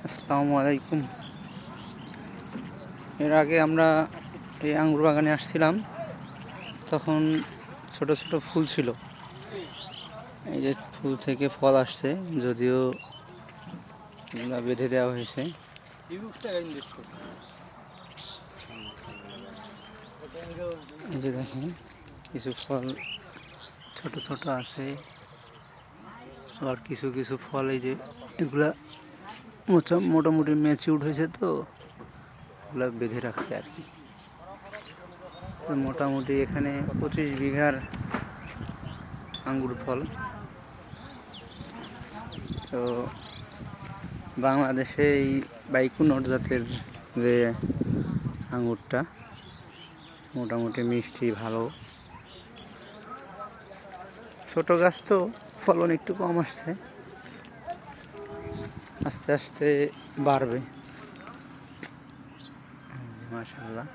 আসসালামু আলাইকুম। এর আগে আমরা এই আঙ্গুর বাগানে আসছিলাম, তখন ছোট ছোট ফুল ছিল। এই যে ফুল থেকে ফল আসছে, যদিও এগুলা বেঁধে দেওয়া হয়েছে। এই যে দেখেন, কিছু ফল ছোট ছোট আছে, আবার কিছু কিছু ফল এই যে এগুলা মোটামুটি ম্যাচিউরড হয়েছে, তো ওগুলা বেঁধে রাখছে আর কি। তো মোটামুটি এখানে 25 বিঘার আঙ্গুর ফল। তো বাংলাদেশে এই বাইকুনট জাতের যে আঙ্গুরটা মোটামুটি মিষ্টি, ভালো। ছোট গাছ তো ফলন একটু কম আসছে, আস্তে আস্তে বাড়বে মাশাআল্লাহ।